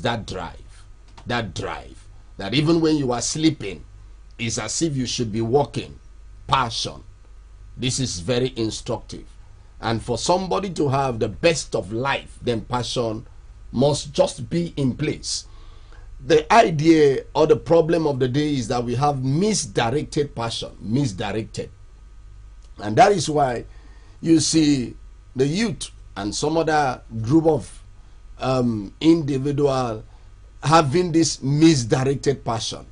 that drive. That drive. That even when you are sleeping, it's as if you should be walking. Passion. This is very instructive. And for somebody to have the best of life, then passion must just be in place. The idea or the problem of the day is that we have misdirected passion. Misdirected. And that is why you see the youth and some other group of individual having this misdirected passion,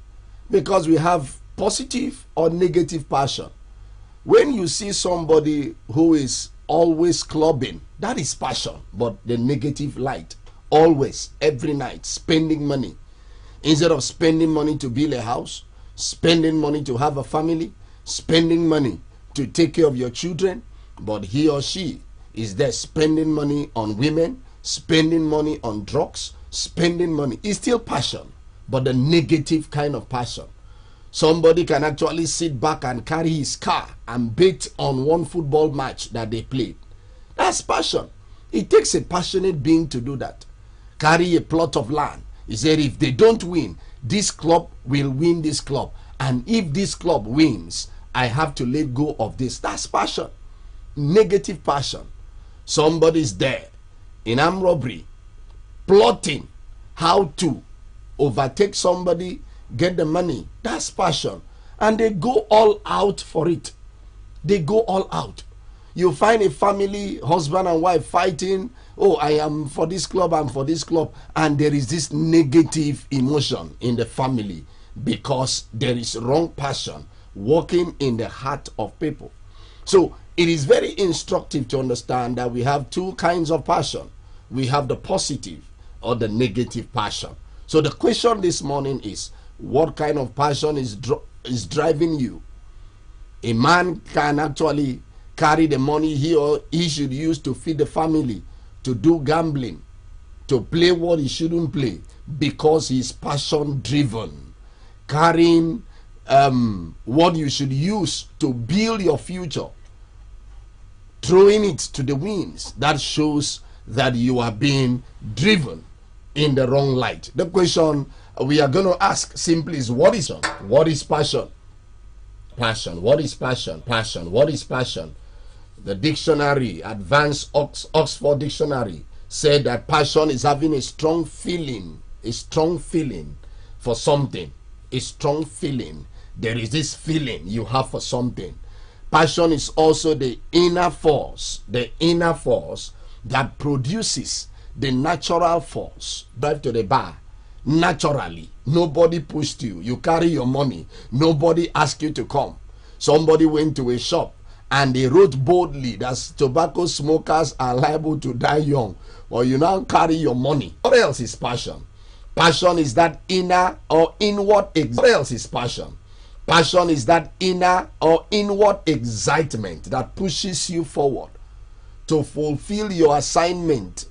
because we have positive or negative passion. When you see somebody who is always clubbing, that is passion, but the negative light. Always, every night, spending money. Instead of spending money to build a house, spending money to have a family, spending money to take care of your children, but he or she is there spending money on women, spending money on drugs, spending money. It's still passion, but the negative kind of passion. Somebody can actually sit back and carry his car and bet on one football match that they played. That's passion. It takes a passionate being to do that. Carry a plot of land. He said, if they don't win, this club will win this club. And if this club wins, I have to let go of this. That's passion. Negative passion. Somebody's there in armed robbery, plotting how to overtake somebody, get the money. That's passion. And they go all out for it. They go all out. You find a family, husband and wife fighting. Oh, I am for this club, I'm for this club. And there is this negative emotion in the family because there is wrong passion working in the heart of people. So it is very instructive to understand that we have two kinds of passion. We have the positive or the negative passion. So the question this morning is, what kind of passion is driving you? A man can actually carry the money he or he should use to feed the family, to do gambling, to play what he shouldn't play, because he is passion driven. Carrying what you should use to build your future, throwing it to the winds. That shows that you are being driven in the wrong light. The question we are going to ask simply is, what is passion? What is passion? Passion. What is passion? Passion. What is passion? The dictionary, Advanced Oxford Dictionary, said that passion is having a strong feeling for something. A strong feeling. There is this feeling you have for something. Passion is also the inner force that produces the natural force. Drive to the bar naturally. Nobody pushed you. You carry your money. Nobody asked you to come. Somebody went to a shop and they wrote boldly that tobacco smokers are liable to die young. Well, you now carry your money. What else is passion? Passion is that inner or inward. What else is passion? Passion is that inner or inward excitement that pushes you forward to fulfill your assignment.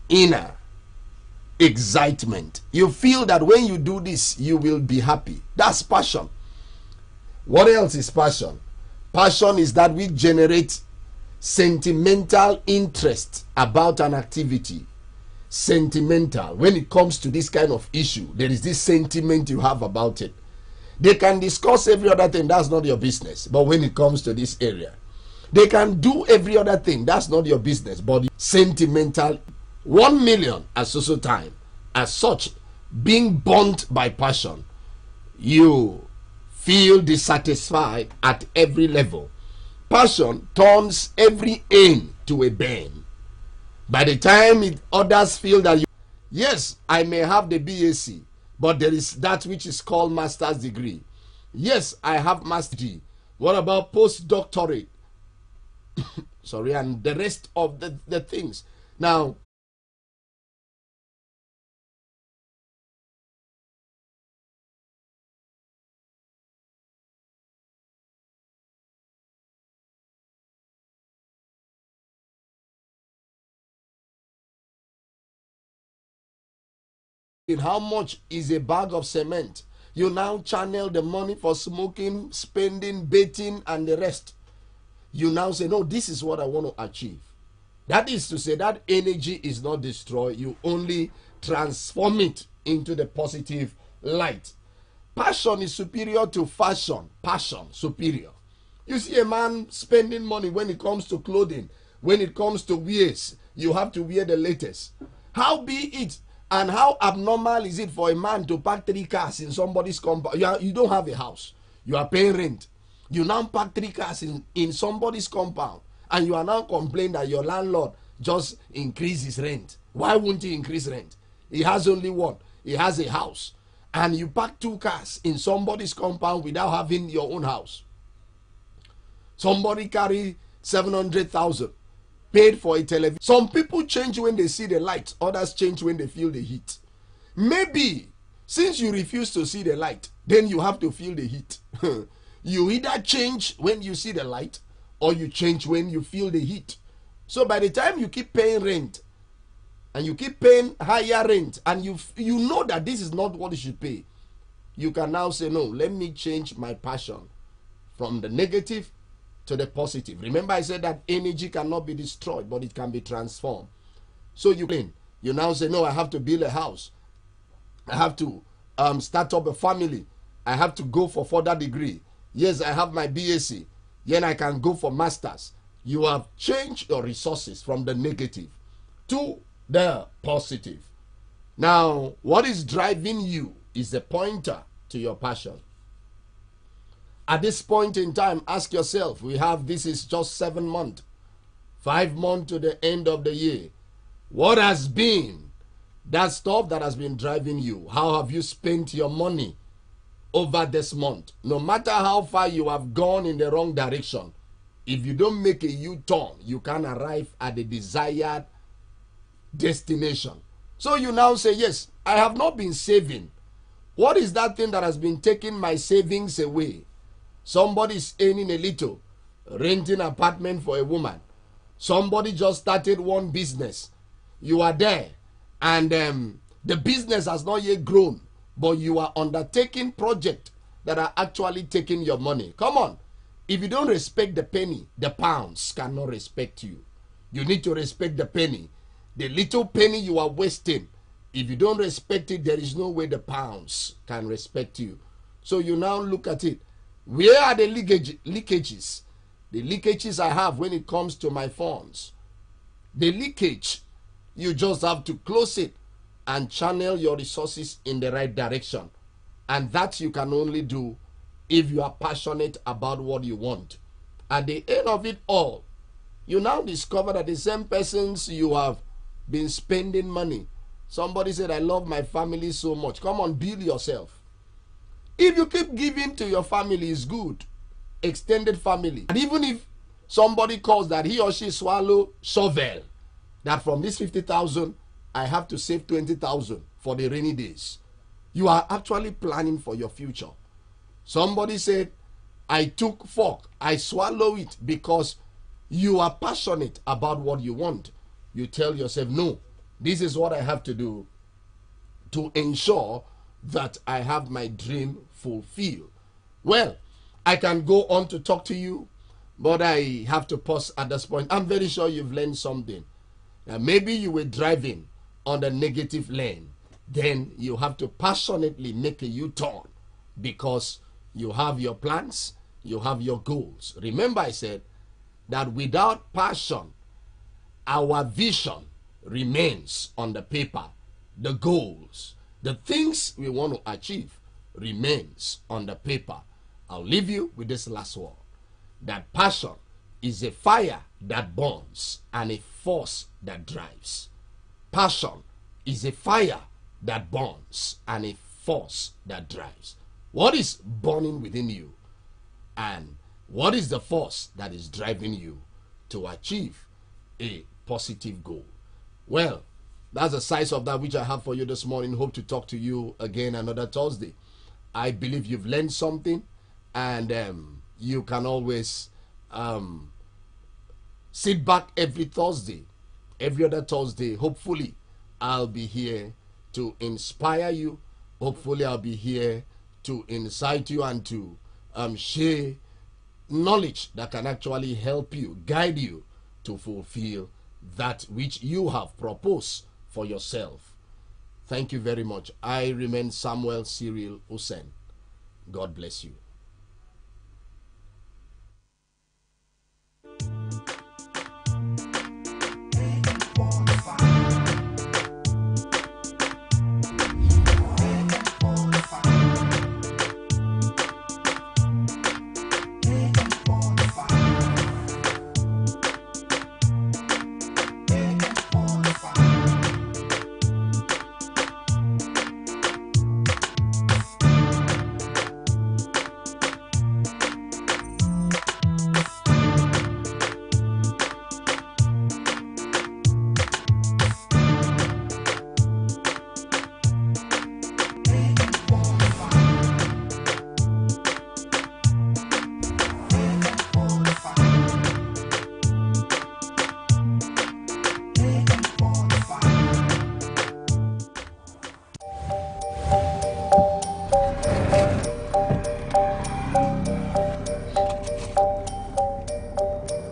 Inner excitement. You feel that when you do this, you will be happy. That's passion. What else is passion? Passion is that which generates sentimental interest about an activity. Sentimental. When it comes to this kind of issue, there is this sentiment you have about it. They can discuss every other thing, that's not your business. But when it comes to this area, they can do every other thing, that's not your business. But sentimental. 1 million at social time, as such, being burnt by passion, you feel dissatisfied at every level. Passion turns every aim to a burn. By the time others feel that yes, I may have the BAc, but there is that which is called master's degree. Yes, I have master's degree. What about postdoctorate? Sorry, and the rest of the things. Now, how much is a bag of cement? You now channel the money for smoking, spending, betting, and the rest. You now say, no, this is what I want to achieve. That is to say that energy is not destroyed. You only transform it into the positive light. Passion is superior to fashion. Passion, superior. You see a man spending money when it comes to clothing, when it comes to wears, you have to wear the latest. How be it and how abnormal is it for a man to park 3 cars in somebody's compound? You don't have a house. You are paying rent. You now park 3 cars in somebody's compound, and you are now complaining that your landlord just increased his rent. Why won't he increase rent? He has only one. He has a house. And you park 2 cars in somebody's compound without having your own house. Somebody carry 700,000, paid for a television. Some people change when they see the light. Others change when they feel the heat. Maybe since you refuse to see the light, then you have to feel the heat. You either change when you see the light, or you change when you feel the heat. So by the time you keep paying rent, and you keep paying higher rent, and you know that this is not what you should pay, you can now say, no, let me change my passion from the negative to the positive. Remember, I said that energy cannot be destroyed, but it can be transformed. So you now say, no, I have to build a house. I have to start up a family. I have to go for further degree. Yes, I have my BSc. Then I can go for masters. You have changed your resources from the negative to the positive. Now, what is driving you is a pointer to your passion. At this point in time, ask yourself, this is just 7 months, 5 months to the end of the year. What has been that stuff that has been driving you? How have you spent your money over this month? No matter how far you have gone in the wrong direction, if you don't make a U-turn, you can't arrive at the desired destination. So you now say, yes, I have not been saving. What is that thing that has been taking my savings away? Somebody is earning a little, renting an apartment for a woman. Somebody just started one business. You are there, and the business has not yet grown, but you are undertaking projects that are actually taking your money. Come on. If you don't respect the penny, the pounds cannot respect you. You need to respect the penny. The little penny you are wasting, if you don't respect it, there is no way the pounds can respect you. So you now look at it. Where are the leakages? The leakages I have when it comes to my funds. The leakage, you just have to close it and channel your resources in the right direction. And that you can only do if you are passionate about what you want. At the end of it all, you now discover that the same persons you have been spending money. Somebody said, I love my family so much. Come on, build yourself. If you keep giving to your family, is good. Extended family. And even if somebody calls that he or she swallow shovel, that from this 50,000, I have to save 20,000 for the rainy days. You are actually planning for your future. Somebody said, I took fork, I swallow it, because you are passionate about what you want. You tell yourself, no, this is what I have to do to ensure that I have my dream fulfilled. Well, I can go on to talk to you, but I have to pause at this point. I'm very sure you've learned something. Now, maybe you were driving on the negative lane. Then you have to passionately make a U-turn, because you have your plans, you have your goals. Remember, I said that without passion, our vision remains on the paper. The goals, the things we want to achieve, remains on the paper. I'll leave you with this last word, that passion is a fire that burns and a force that drives. Passion is a fire that burns and a force that drives. What is burning within you, and what is the force that is driving you to achieve a positive goal? Well, that's the size of that which I have for you this morning. Hope to talk to you again another Thursday. I believe you've learned something, and you can always sit back every Thursday, every other Thursday. Hopefully, I'll be here to inspire you. Hopefully, I'll be here to incite you and to share knowledge that can actually help you, guide you to fulfill that which you have proposed for yourself. Thank you very much. I remain Samuel Cyril Hussein. God bless you.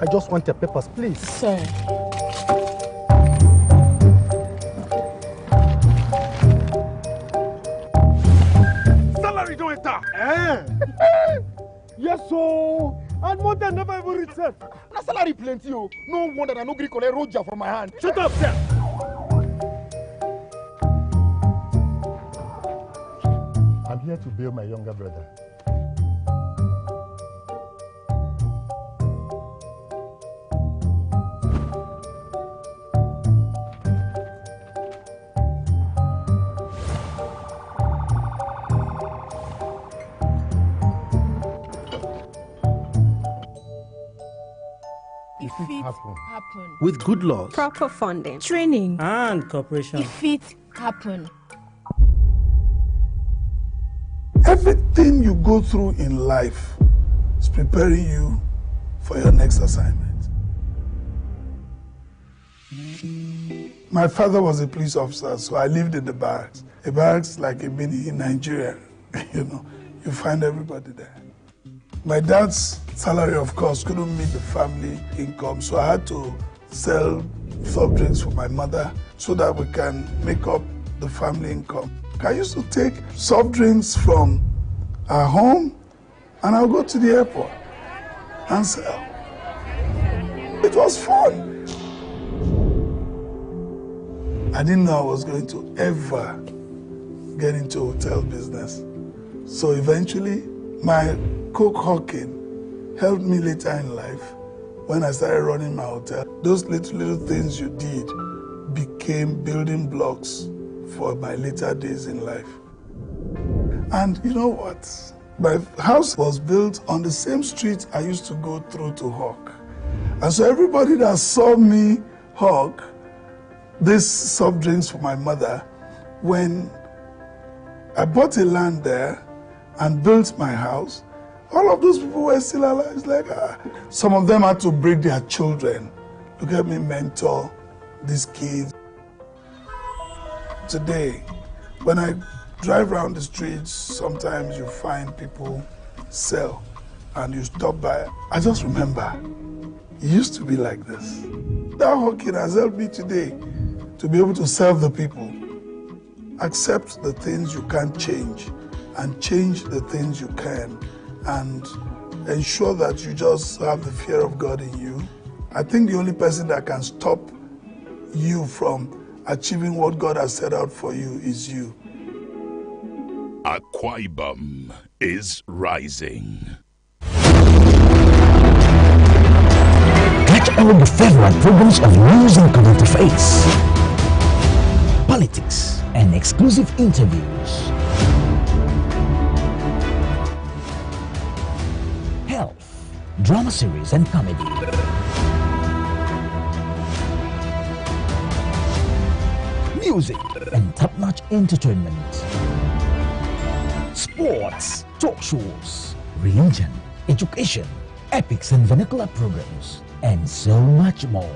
I just want your papers, please. Sir. Salary don't enter. Yes, so. And more than never even return. Na salary plenty, oh. No wonder I no gree collect Roger from my hand. Shut up, sir. I'm here to bail my younger brother. Happen. With good laws, proper funding, Training. and cooperation. If it happen. Everything you go through in life is preparing you for your next assignment. My father was a police officer, so I lived in the barracks. A barracks like a mini in Nigeria. You know, you find everybody there. My dad's salary, of course, couldn't meet the family income, so I had to sell soft drinks for my mother so that we can make up the family income. I used to take soft drinks from our home and I'll go to the airport and sell. It was fun. I didn't know I was going to ever get into hotel business. So eventually, my coke hawking helped me later in life when I started running my hotel. Those little things you did became building blocks for my later days in life. And you know what? My house was built on the same street I used to go through to hawk. And so everybody that saw me hawk these soft drinks for my mother, when I bought a land there and built my house, all of those people were still alive. It's like, some of them had to break their children. Look at me mentor these kids. Today, when I drive around the streets, sometimes you find people sell and you stop by. I just remember, it used to be like this. That hawking has helped me today to be able to serve the people. Accept the things you can't change and change the things you can, and ensure that you just have the fear of God in you. I think the only person that can stop you from achieving what God has set out for you is you. Akwa Ibom is rising. Catch all the favorite programs of news and current affairs, politics, and exclusive interviews. Health, drama series and comedy. Music and top-notch entertainment. Sports, talk shows, religion, education, epics and vernacular programs, and so much more.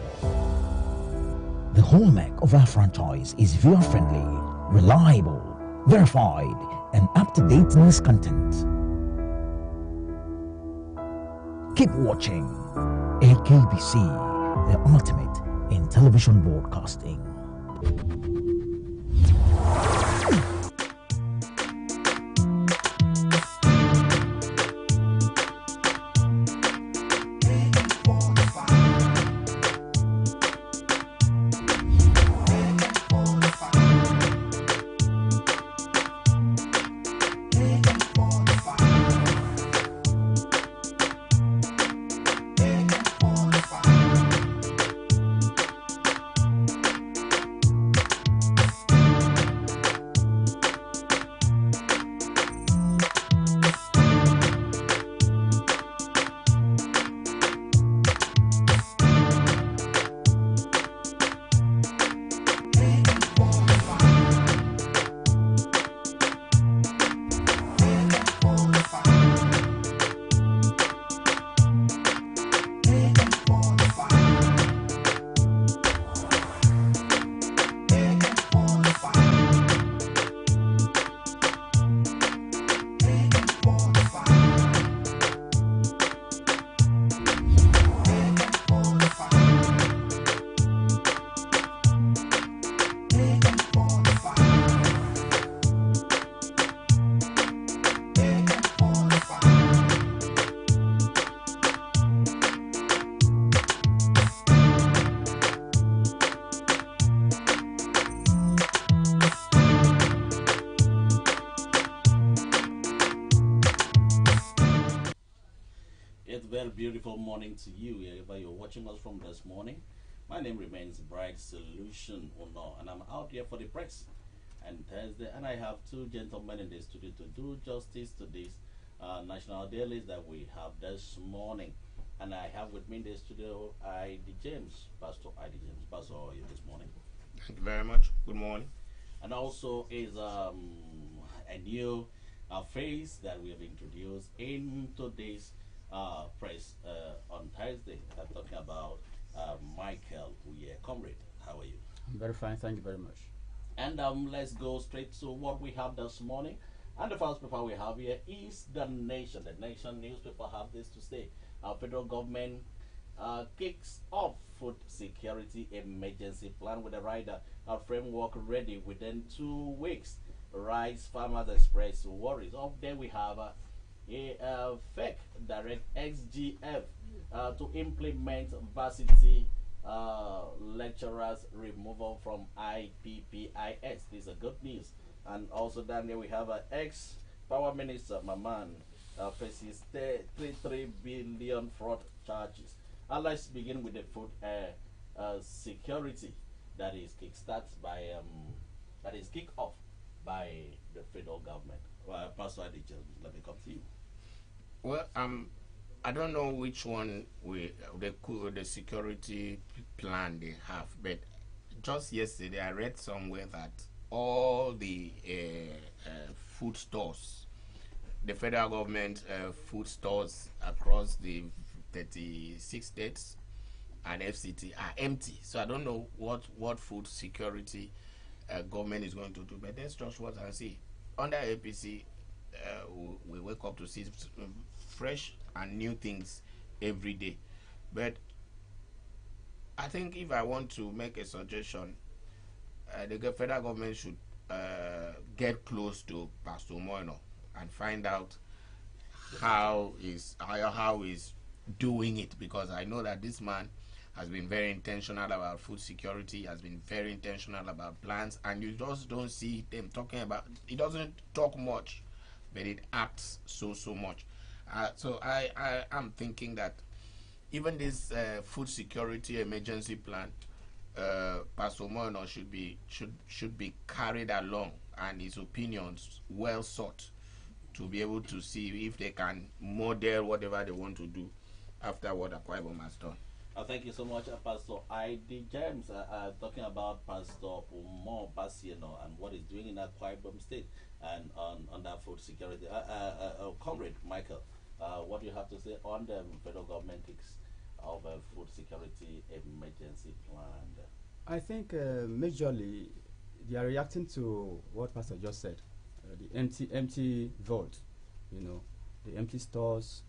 The hallmark of our franchise is viewer-friendly, reliable, verified, and up-to-date news content. Keep watching AKBC, the ultimate in television broadcasting. very beautiful morning to you, wherever you're watching us from this morning. My name remains Bright Solution Uno, and I'm out here for the press and Thursday, and I have two gentlemen in the studio to do justice to this national dailies that we have this morning. And I have with me in the studio I.D. James, Pastor I.D. James. Pastor, how are you this morning? Thank you very much. Good morning. And also is a new face that we have introduced in today's press on Thursday. I'm talking about Michael Uye. Comrade, how are you? I'm very fine, thank you very much. And let's go straight to what we have this morning. And the first paper we have here is The Nation. The Nation newspaper have this to say. Our federal government kicks off food security emergency plan with a rider framework ready within 2 weeks. Rice Farmers Express worries. Up there we have a fake direct XGF to implement varsity lecturers removal from IPPIS. This is a good news. And also down there we have an ex-power minister, Maman, faces 33 billion fraud charges. And let's begin with the food security that is kicked off by the federal government. Well, Pastor Adi, let me come to you. Well, I don't know which one the security plan they have, but just yesterday I read somewhere that all the food stores, the federal government food stores across the 36 states and FCT are empty. So I don't know what food security government is going to do, but that's just what I see. Under APC, we wake up to see fresh and new things every day. But I think if I want to make a suggestion, the federal government should get close to Pastor Moino and find out how he's doing it, because I know that this man has been very intentional about food security, has been very intentional about plans, and you just don't see them talking about. He doesn't talk much, but it acts so much. So I am thinking that even this food security emergency plan, Pastor Moino should be carried along, and his opinions well sought, to be able to see if they can model whatever they want to do after what Akwa Ibom has done. Thank you so much, Pastor I.D. James. Talking about Pastor Umo Basieno and what he's doing in Akwa Ibom State and on that food security. Comrade Michael, what do you have to say on the federal government kicks of a food security emergency plan? I think majorly they are reacting to what Pastor just said, the empty vault, the empty stores.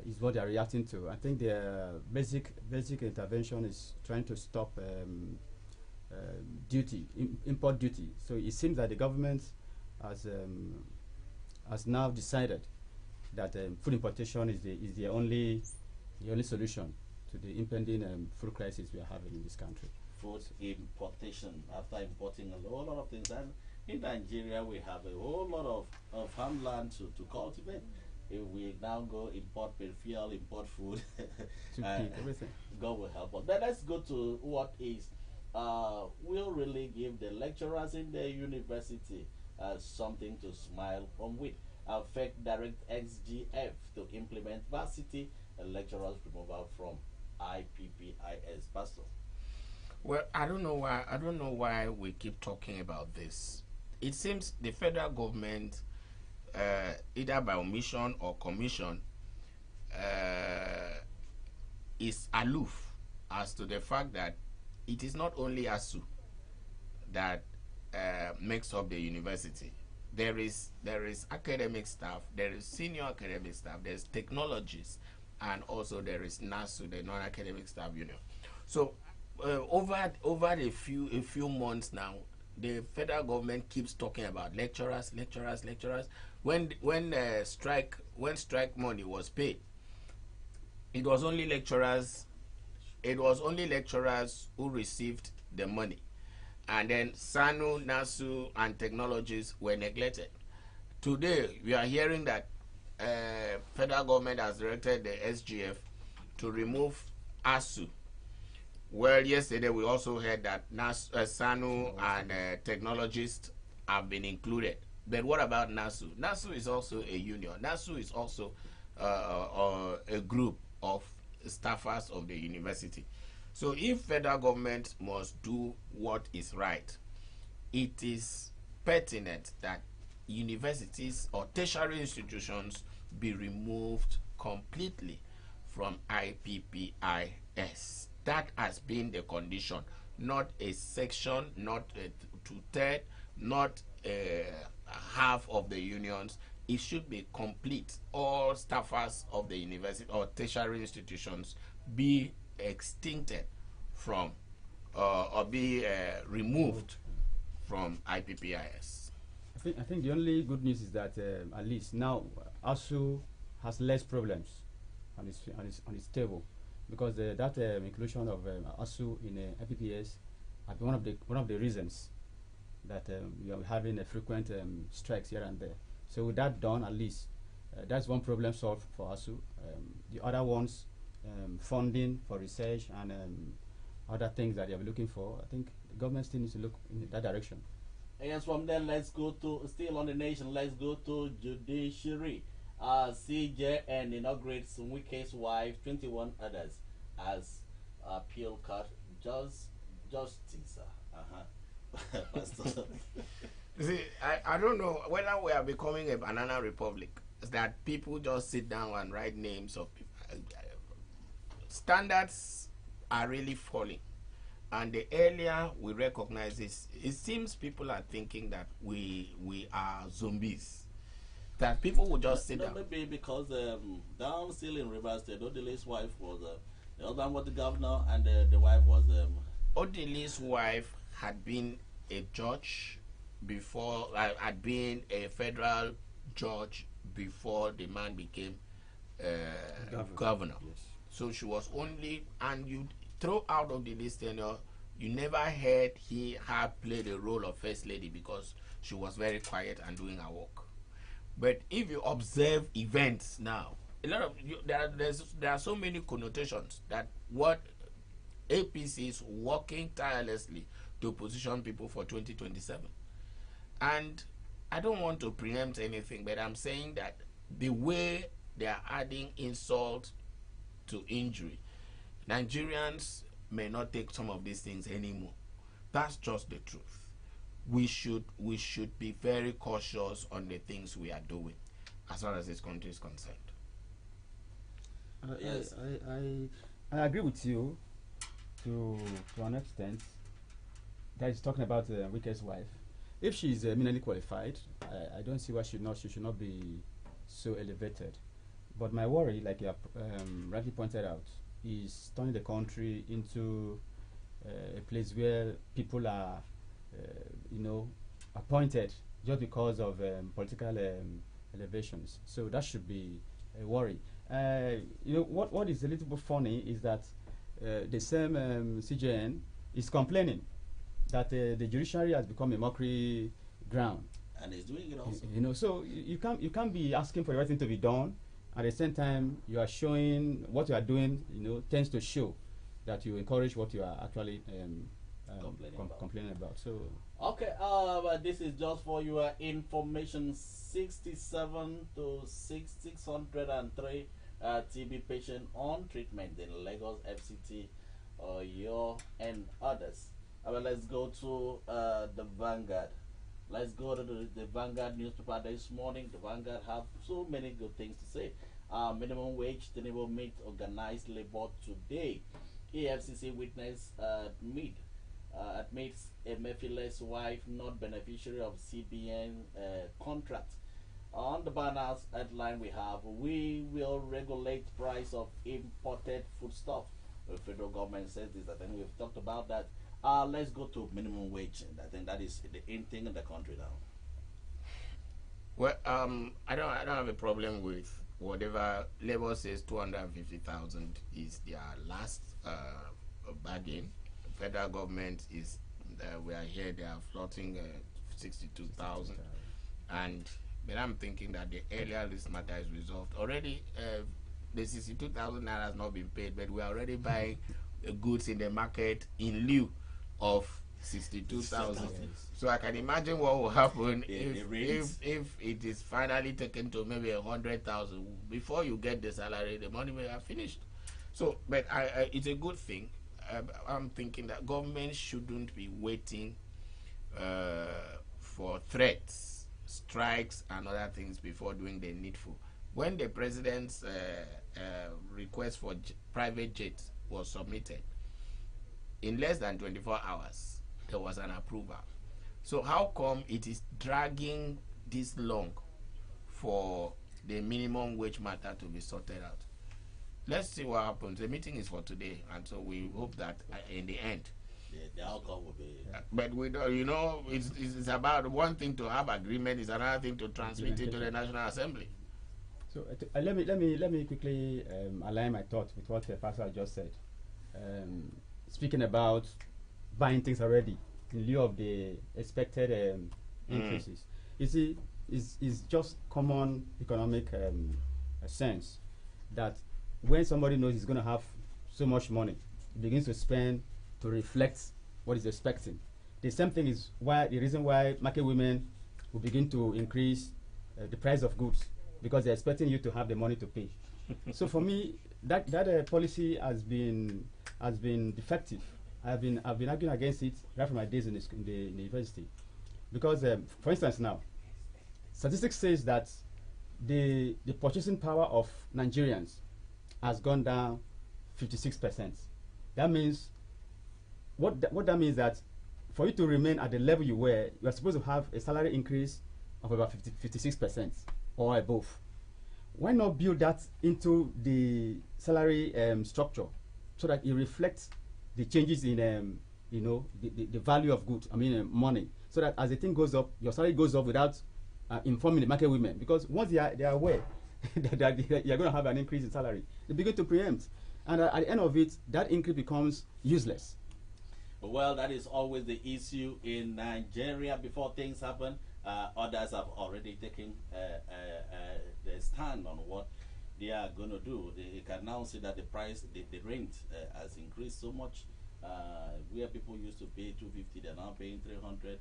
Is what they are reacting to. I think their basic intervention is trying to stop import duty. So it seems that the government has now decided that food importation is the only solution to the impending food crisis we are having in this country. Food importation, after importing a whole lot of things, and in Nigeria we have a whole lot of farmland to cultivate. If we now go import fuel, import food, everything, God will help us. But let's go to what is will really give the lecturers in the university something to smile from with. Affect direct XGF to implement varsity lecturers removal from IPPIS. Pastor. Well, I don't know why we keep talking about this. It seems the federal government, either by omission or commission, is aloof as to the fact that it is not only ASU that makes up the university. There is academic staff, there is senior academic staff, there's technologists, and also there is NASU, the non-academic staff union. So over a few months now, the federal government keeps talking about lecturers. When strike money was paid, it was only lecturers who received the money, and then SANU, NASU, and technologies were neglected. Today we are hearing that federal government has directed the SGF to remove ASU. Well, yesterday we also heard that SANU and technologists have been included. But what about NASU? NASU is also a union. NASU is also a group of staffers of the university. So if federal government must do what is right, it is pertinent that universities or tertiary institutions be removed completely from IPPIS. That has been the condition, not a section, not a two-third, not half of the unions. It should be complete. All staffers of the university or tertiary institutions be extincted from or be removed from IPPIS. I think the only good news is that at least now ASU has less problems on its table, because that inclusion of ASU in IPPS has been one of the reasons that we are having a frequent strikes here and there. So with that done, at least that's one problem solved for ASU. The other ones, funding for research and other things that they are looking for, I think the government still needs to look in that direction. Yes, from there, let's go to, still on the nation, let's go to judiciary. CJN inaugurates Wike's wife, 21 others as appeal court justice. Pastor. See, I don't know whether we are becoming a banana republic. Is that people just sit down and write names of people. Standards are really falling. And the earlier we recognize this, it seems people are thinking that we are zombies. That people will just sit down. Maybe because down still in Rivers State, Odele's wife was the husband was the governor, and the wife was Odele's wife had been a judge before, had been a federal judge before the man became governor. Yes. So she was only, and you throw out of the list tenure, you never heard her play the role of first lady because she was very quiet and doing her work. But if you observe events now, a lot of there are so many connotations that what APC is working tirelessly to position people for 2027. And I don't want to preempt anything, but I'm saying that the way they are adding insult to injury, Nigerians may not take some of these things anymore. That's just the truth. We should be very cautious on the things we are doing as far as this country is concerned. Yes. I agree with you to an extent. That is talking about Wike's wife. If she is eminently qualified, I don't see why she should not be so elevated. But my worry, like you rightly pointed out, is turning the country into a place where people are, appointed just because of political elevations. So that should be a worry. What is a little bit funny is that the same CJN is complaining that the judiciary has become a mockery ground, and is doing it also. So you can't be asking for everything to be done. At the same time, you are showing what you are doing. Tends to show that you encourage what you are actually complaining about. So okay, this is just for your information. 67 to 603 TB patient on treatment in Lagos FCT, and others. Let's go to the Vanguard. Let's go to the Vanguard newspaper this morning. The Vanguard have so many good things to say. Minimum wage, the neighbor meet organized labor today. AFCC witness admits Emefiele's wife not beneficiary of CBN contract. On the banner's headline we have, we will regulate price of imported foodstuff. The federal government says this. I think we've talked about that. Let's go to minimum wage. I think that is the in thing in the country now. Well, I don't have a problem with whatever Labour says. 250,000 is their last bargain. The federal government is we are here. They are floating 62,000, and but I'm thinking that the earlier this matter is resolved. Already, the 62,000 naira has not been paid, but we are already buying goods in the market in lieu of 62,000. So I can imagine what will happen if it is finally taken to maybe 100,000. Before you get the salary, the money may have finished. So, but it's a good thing. I'm thinking that government shouldn't be waiting for threats, strikes, and other things before doing the needful. When the president's request for private jets was submitted, in less than 24 hours, there was an approval. So how come it is dragging this long for the minimum wage matter to be sorted out? Let's see what happens. The meeting is for today, and so we hope that in the end, the outcome will be. But we don't, you know, it's about one thing to have agreement, is another thing to transmit it to the National Assembly. So let me quickly align my thoughts with what the pastor just said. Speaking about buying things already in lieu of the expected increases. You see, it's just common economic sense that when somebody knows he's going to have so much money, he begins to spend to reflect what he's expecting. The same thing is the reason why market women will begin to increase the price of goods, because they're expecting you to have the money to pay. So for me, that policy has been defective. I've been arguing against it right from my days in the university, because for instance now, statistics says that the purchasing power of Nigerians has gone down 56%. That means what that means that for you to remain at the level you were, you are supposed to have a salary increase of about 56% or above. Why not build that into the salary structure so that it reflects the changes in the value of goods, money, so that as the thing goes up, your salary goes up without informing the market women, because once they are aware that you're going to have an increase in salary, they begin to preempt, and at the end of it, that increase becomes useless. Well, that is always the issue in Nigeria. Before things happen, others have already taken their stand on what they are going to do. They can now see that the price, the rent has increased so much. Where people used to pay 250, they're now paying 300,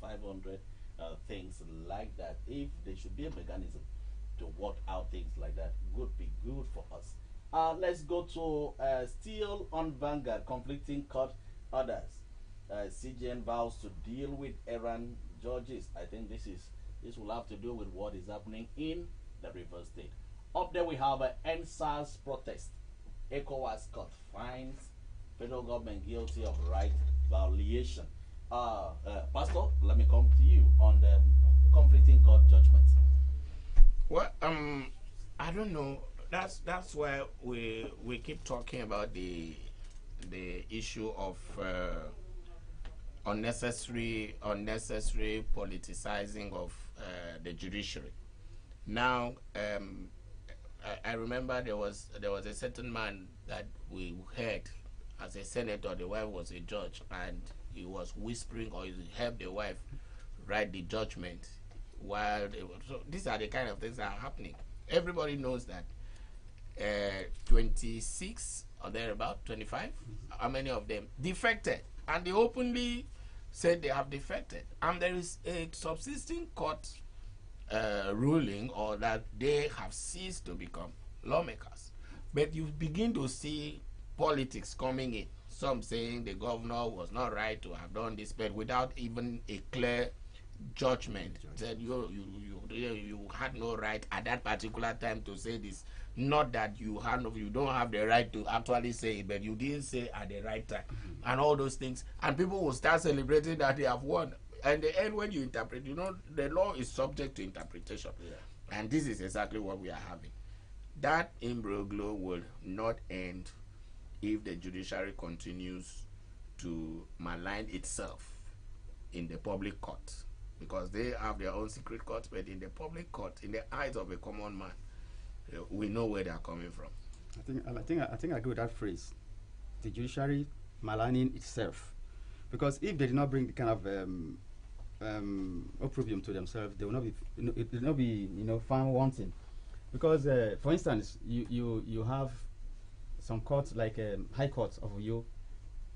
500, things like that. If there should be a mechanism to work out things like that, would be good for us. Let's go to still on Vanguard, conflicting court orders. CGN vows to deal with errant judges. I think this will have to do with what is happening in the Rivers State. Up there we have an NSAS protest. ECOWAS court finds federal government guilty of right violation. Pastor, let me come to you on the conflicting court judgments. Well, I don't know. That's why we keep talking about the issue of unnecessary politicizing of the judiciary. Now, I remember there was a certain man that we heard as a senator. The wife was a judge, and he was whispering, or he helped the wife write the judgment while they were. So these are the kind of things that are happening. Everybody knows that 26 or thereabout, 25, how many of them defected, and they openly said they have defected, and there is a subsisting court ruling, or that they have ceased to become lawmakers. But you begin to see politics coming in, some saying the governor was not right to have done this, but without even a clear judgment, said you had no right at that particular time to say this. Not that you don't have the right to actually say it, but you didn't say at the right time, and all those things, and people will start celebrating that they have won. And the end, when you interpret, the law is subject to interpretation, and this is exactly what we are having. That imbroglio will not end if the judiciary continues to malign itself in the public court, because they have their own secret courts, but in the public court, in the eyes of a common man, we know where they are coming from. I think I agree with that phrase, the judiciary maligning itself, because if they did not bring the kind of opprobrium to themselves, they will not be, it will not be, found wanting, because, for instance, you have some courts like High Court of Uyo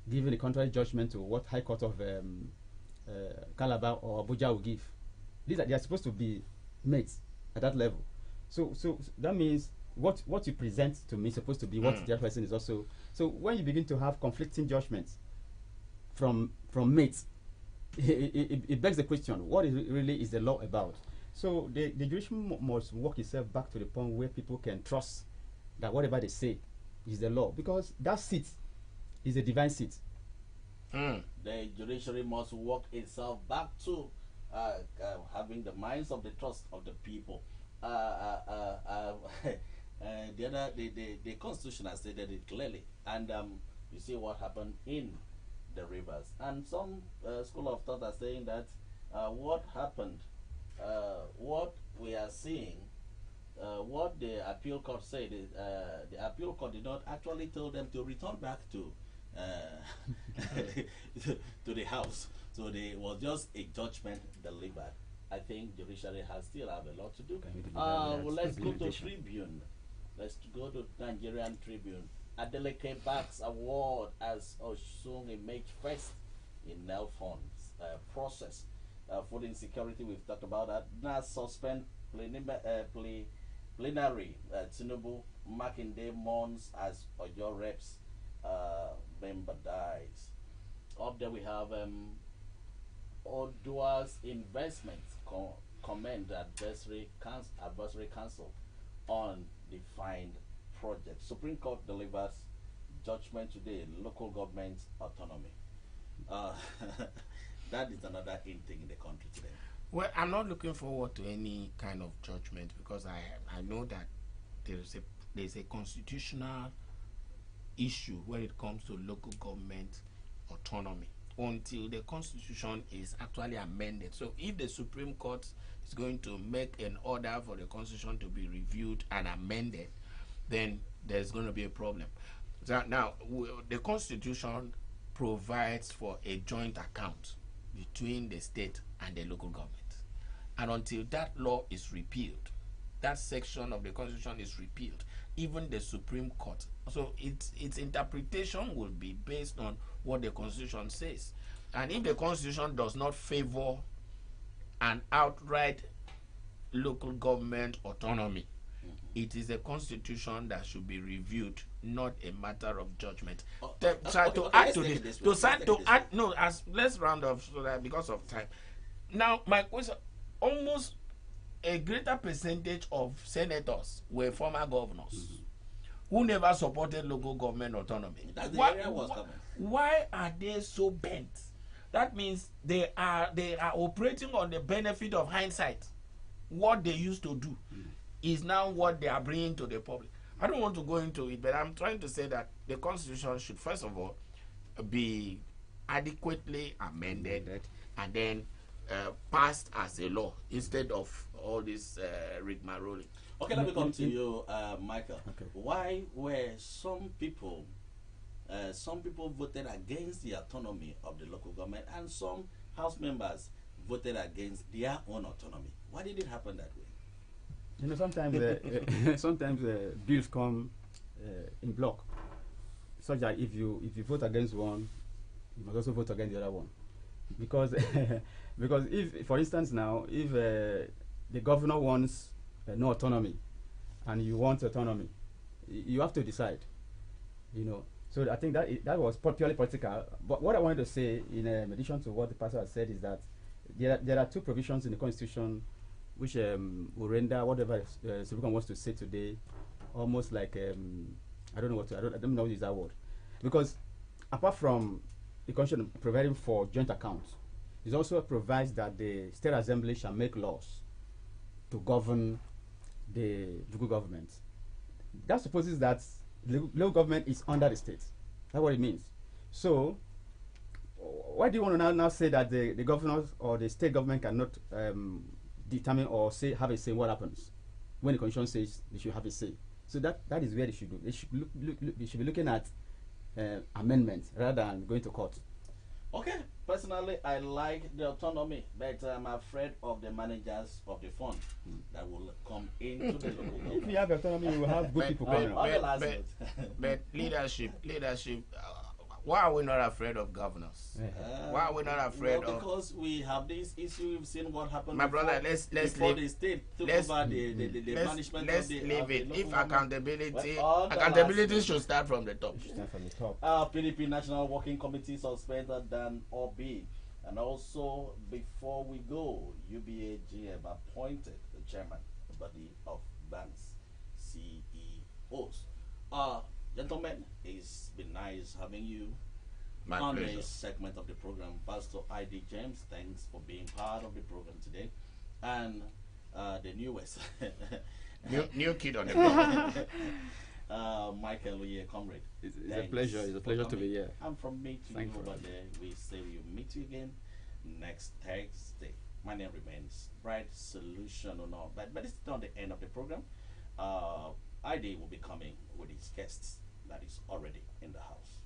giving a contrary judgment to what High Court of Calabar or Abuja will give. They are supposed to be mates at that level. So that means what you present to me is supposed to be what the other person is also. So when you begin to have conflicting judgments from mates, it begs the question: what really is the law about? So the judiciary must work itself back to the point where people can trust that whatever they say is the law, because that seat is a divine seat. The judiciary must work itself back to having the minds of the trust of the people. The Constitution has stated it clearly, and you see what happened in the rivers. And some school of thought are saying that what happened, what we are seeing, what the appeal court said is the appeal court did not actually tell them to return back to to the house. So there was just a judgment delivered. I think judiciary still have a lot to do. Well, let's go to Tribune. Let's go to Nigerian Tribune. Adeleke Bags Award as Osun emerged first in Nelfon's process. Food insecurity, we've talked about that. Now suspend plenary. Tinubu Makinde mourns as Oyo reps member dies. Up there we have Odua's investments commend advisory council on defined project. Supreme Court delivers judgment today. Local government autonomy. That is another in thing in the country today. Well, I'm not looking forward to any kind of judgment, because I know that there's a constitutional issue when it comes to local government autonomy until the constitution is actually amended. So if the Supreme Court is going to make an order for the constitution to be reviewed and amended, then there's going to be a problem. So now the constitution provides for a joint account between the state and the local government, and until that law is repealed, that section of the constitution is repealed, even the Supreme Court, so its interpretation will be based on what the constitution says. And if the constitution does not favor an outright local government autonomy, it is a constitution that should be reviewed, not a matter of judgment. Let's round off so that because of time. Now, my question: almost a greater percentage of senators were former governors who never supported local government autonomy. Why are they so bent? That means they are operating on the benefit of hindsight. What they used to do is now what they are bringing to the public. I don't want to go into it, but I'm trying to say that the constitution should first of all be adequately amended and then passed as a law instead of all this rigmarole. Okay, let me come to you, Michael. Okay. Why were some people voted against the autonomy of the local government, and some House members voted against their own autonomy? Why did it happen that way? Sometimes bills come in block, such that if you vote against one, you must also vote against the other one, because if, for instance, now if the governor wants no autonomy and you want autonomy, you have to decide, So I think that was purely political. But what I wanted to say, in addition to what the pastor has said, is that there are two provisions in the Constitution which will render whatever Supreme wants to say today almost like I don't know what is that word, because apart from the Constitution providing for joint accounts, it also provides that the State Assembly shall make laws to govern the local government. That supposes that the local government is under the state. That's what it means. So why do you want to now say that the governors or the state government cannot determine or have a say in what happens when the Constitution says they should have a say? So that is where they should do. They should be looking at amendments rather than going to court. Okay, personally, I like the autonomy, but I'm afraid of the managers of the fund that will come into the local government. If you have autonomy, you will have good people coming up. But leadership. Why are we not afraid of governors? Why are we not afraid of? Because we have this issue. We've seen what happened. My brother, let's before leave. the state took over the management. Let's leave it. If accountability should start from the top. PDP National Working Committee suspended Dan Obi, and also before we go, UBA GM appointed the chairman body of banks CEOs. Gentlemen, it's been nice having you on this segment of the program. Pastor I.D. James, thanks for being part of the program today. And the newest new kid on the block, Michael Oye, comrade. It's a pleasure. It's a pleasure to be here. And from me to you over there, we say we'll meet you again next Thursday. My name remains Bright Solution or not, but it's not the end of the program. ID will be coming with his guests that is already in the house.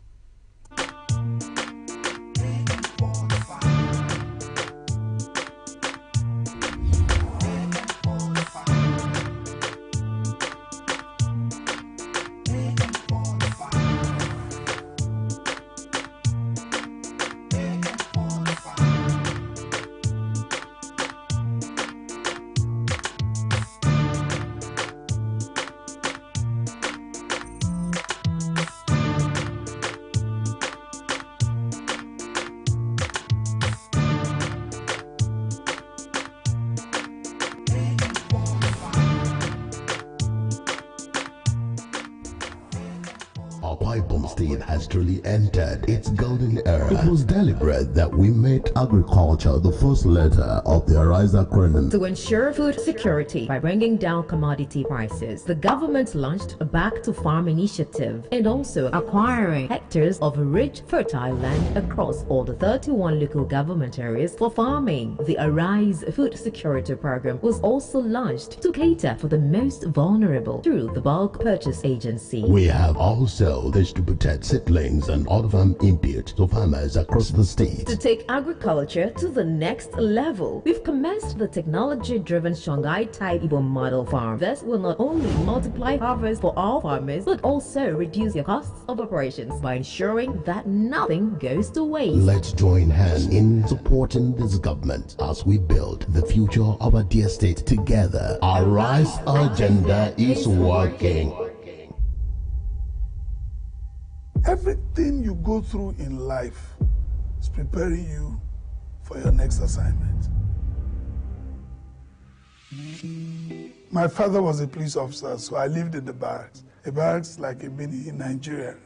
State has truly entered its golden era. It was deliberate that we made agriculture the first letter of the Arise acronym. To ensure food security by bringing down commodity prices, the government launched a Back to Farm initiative and also acquiring hectares of rich, fertile land across all the 31 local government areas for farming. The Arise Food Security Program was also launched to cater for the most vulnerable through the Bulk Purchase Agency. We have also distributed seedlings and other farm inputs to farmers across the state. To take agriculture to the next level, we've commenced the technology-driven Shanghai type Igbo model farm. This will not only multiply harvest for all farmers, but also reduce your costs of operations by ensuring that nothing goes to waste. Let's join hands in supporting this government as we build the future of our dear state together. Our Rise agenda is working. Everything you go through in life is preparing you for your next assignment. My father was a police officer, so I lived in the barracks. A barracks like a mini in Nigeria,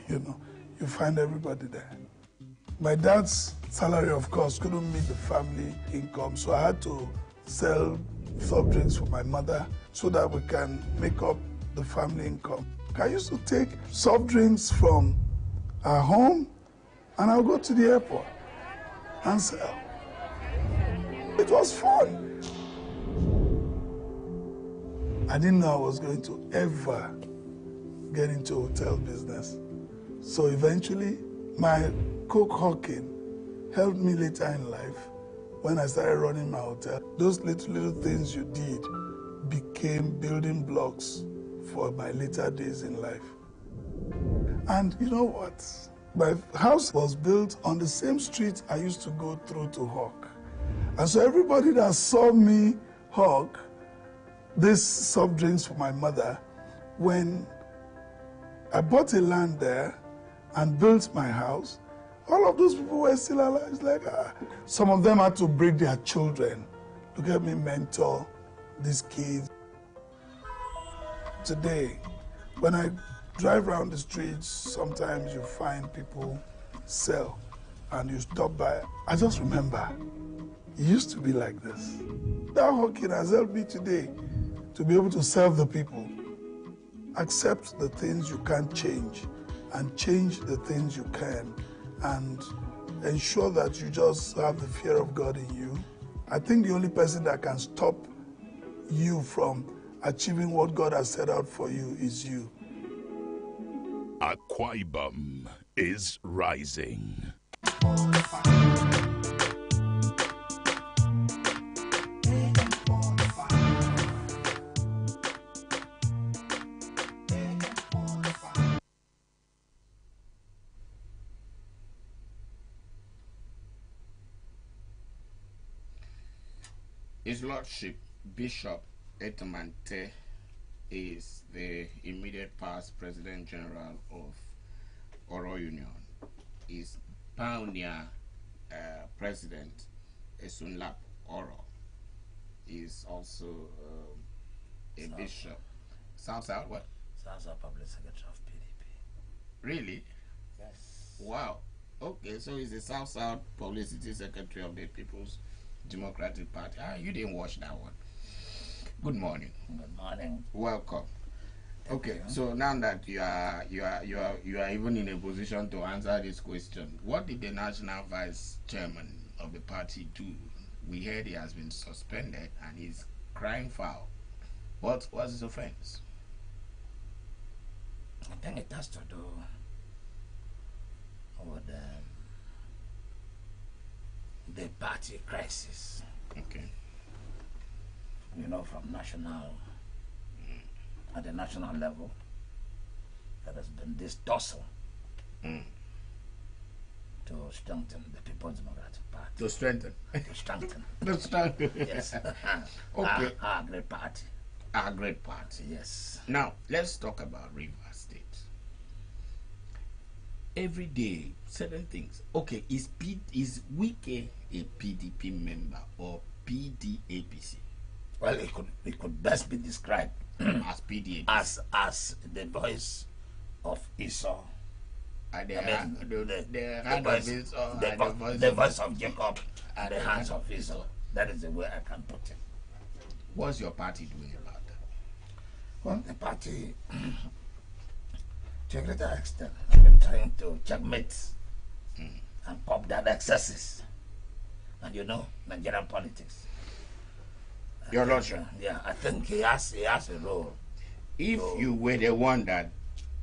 you find everybody there. My dad's salary, of course, couldn't meet the family income, so I had to sell soft drinks for my mother so that we can make up the family income. I used to take soft drinks from our home and I'll go to the airport and sell. It was fun. I didn't know I was going to ever get into hotel business. So eventually, my cook hawking helped me later in life when I started running my hotel. Those little things you did became building blocks for my later days in life. And you know what? My house was built on the same street I used to go through to hawk. And so everybody that saw me hawk these soft drinks for my mother, when I bought a land there and built my house, all of those people were still alive. It's like, some of them had to bring their children to help me mentor these kids. Today, when I drive around the streets, sometimes you find people sell and you stop by. I just remember, it used to be like this. That hawking has helped me today to be able to serve the people. Accept the things you can't change and change the things you can, and ensure that you just have the fear of God in you. I think the only person that can stop you from achieving what God has set out for you is you. Akwa Ibom is rising. His Lordship Bishop Etamante is the immediate past President General of Oro Union. His pioneer President Esunlap Oro is also a bishop. South what? South Public Secretary of PDP. Really? Yes. Wow. Okay, so he's the South Publicity Secretary of the People's Democratic Party. You didn't watch that one. Good morning. Good morning. Welcome. Okay, so now that you are even in a position to answer this question, what did the National Vice Chairman of the party do? We heard he has been suspended and he's crying foul. What's his offense? I think it has to do with the party crisis. Okay. You know, from at the national level, there has been this tussle to strengthen the People's Democratic Party. To strengthen? To strengthen. To strengthen. Yes. Okay. Our great party. Our great party. Yes. Now, let's talk about Rivers State. Every day, certain things. Okay, is Wike a PDP member or PDAPC? Well, it could best be described as PDAPC. As the voice of Esau. The voice of Jacob and the hands of Esau. That is the way I can put it. What's your party doing about that? Well, the party, to a greater extent, have been trying to checkmate and pop down excesses. And you know, Nigerian politics. Your Lordship. Yeah, I think he has a role. If you were the one that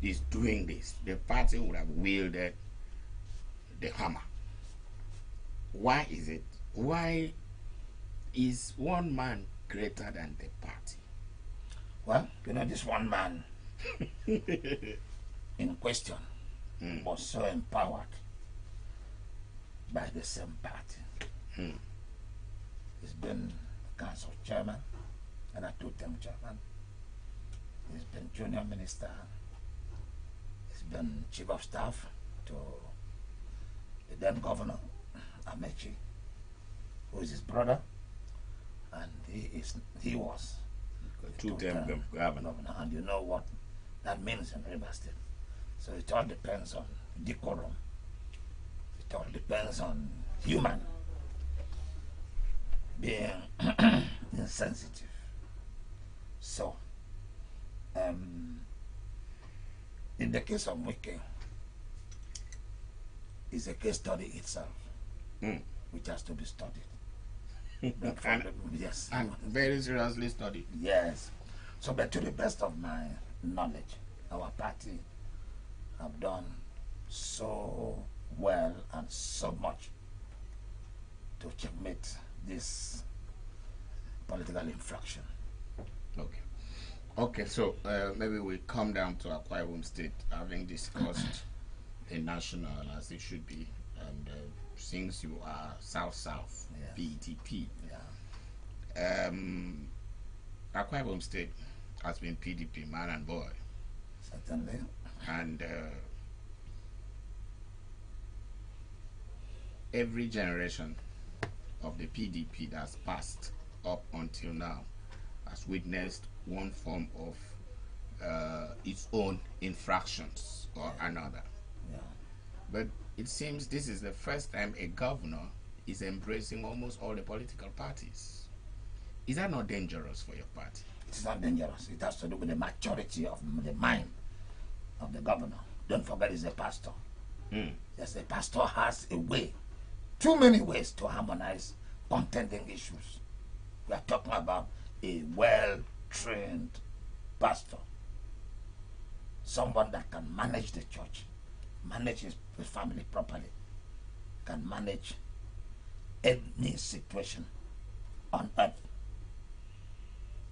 is doing this, the party would have wielded the hammer. Why is it? Why is one man greater than the party? Well, you know, this one man in question was so empowered by the same party. He's been council chairman and a two-term chairman. He's been junior minister. He's been chief of staff to the then governor, Amechi, who is his brother, and he was two-term governor. And you know what that means in Rivers State. So it all depends on decorum. It all depends on human being insensitive. So, in the case of Wike, it's a case study itself, which has to be studied. Yes. And very seriously studied. Yes. So, but to the best of my knowledge, our party have done so well and so much to checkmate this political infraction. Okay, so maybe we come down to Akwa Ibom State, having discussed the national as it should be, and since you are South, PDP, Akwa Ibom State has been PDP, man and boy. Certainly. And every generation of the PDP that's passed up until now has witnessed one form of its own infractions or another. But it seems this is the first time a governor is embracing almost all the political parties. Is that not dangerous for your party? It's not dangerous. It has to do with the maturity of the mind of the governor. Don't forget he's a pastor. Yes, the pastor has a way, too many ways to harmonize contending issues. We are talking about a well-trained pastor, someone that can manage the church, manage his family properly, can manage any situation on earth.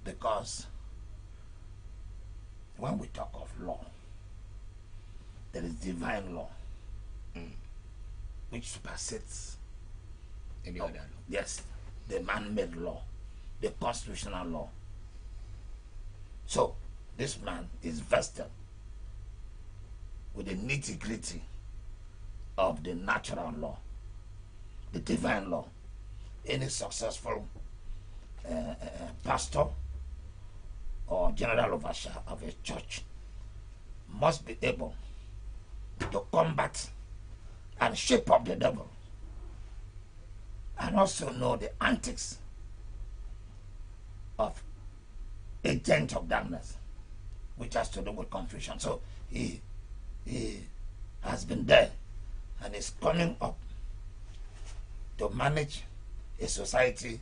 Because when we talk of law, there is divine law, which supersedes any other law. Yes, the man-made law, the constitutional law. So this man is vested with the nitty-gritty of the natural law, the divine law. Any successful pastor or general overseer of a church must be able to combat and shape up the devil, and also know the antics of agent of darkness, which has to do with confusion. So he has been there and is coming up to manage a society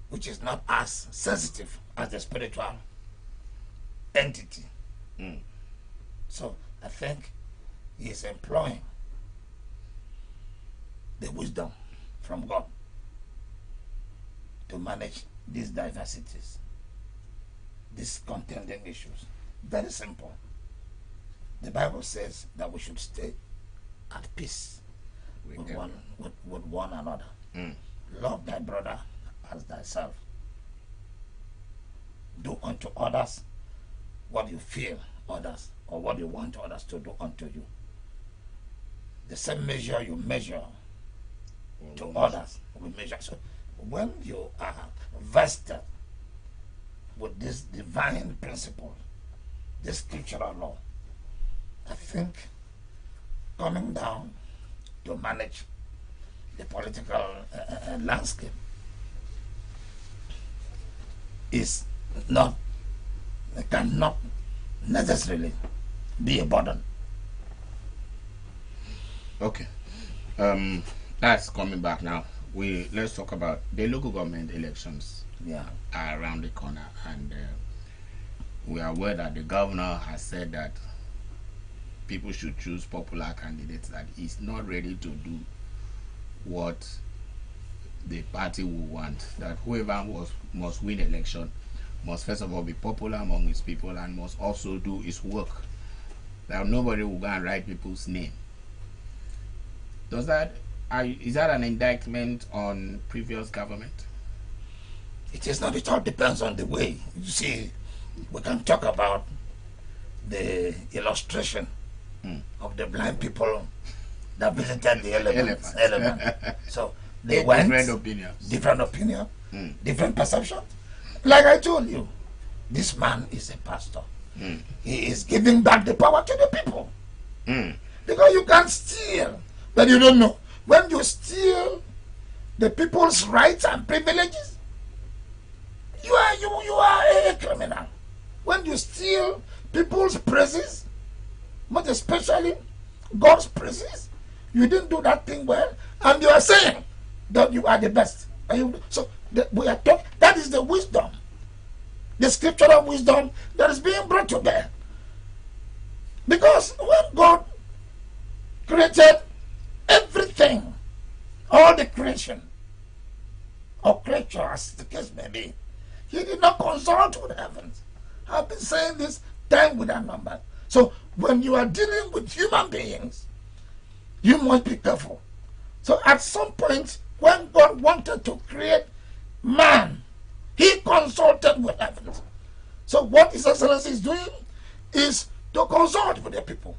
which is not as sensitive as the spiritual entity. So I think he is employing the wisdom from God to manage these diversities, these contending issues. Very simple. The Bible says that we should stay at peace with one another. Love thy brother as thyself. Do unto others what you feel others, or what you want others to do unto you. The same measure you measure to others, we measure. So when you are vested with this divine principle, this scriptural law, I think coming down to manage the political landscape is not, cannot necessarily be a burden. Okay. That's coming back now. Let's talk about the local government elections. Yeah. Are around the corner, and we are aware that the governor has said that people should choose popular candidates, that he's not ready to do what the party will want, that whoever must win election must first of all be popular among his people and must also do his work. That nobody will go and write people's name. Is that an indictment on previous government? It is not. It all depends on the way. You see, we can talk about the illustration of the blind people that visited the elephants. So they went different opinions, different perceptions. Like I told you, this man is a pastor. He is giving back the power to the people. Because you can steal, but you don't know. When you steal the people's rights and privileges, you are a criminal. When you steal people's praises, most especially God's praises, you didn't do that thing well, and you are saying that you are the best. We are talking. That is the wisdom, the scriptural wisdom that is being brought to bear. Because when God created everything, all the creation, or creature as the case may be, he did not consult with heavens. I've been saying this time without number. So when you are dealing with human beings, you must be careful. So at some point, when God wanted to create man, he consulted with heavens. So what His Excellency is doing is to consult with the people.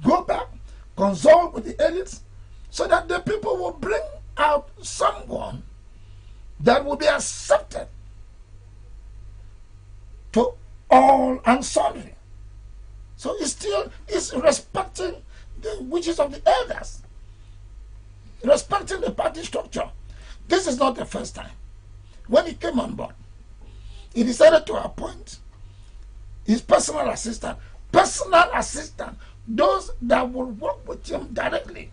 Go back, consult with the elites, so that the people will bring out someone that will be accepted to all and sundry. So it still is respecting the wishes of the elders, respecting the party structure. This is not the first time. When he came on board, he decided to appoint his personal assistant, those that will work with him directly.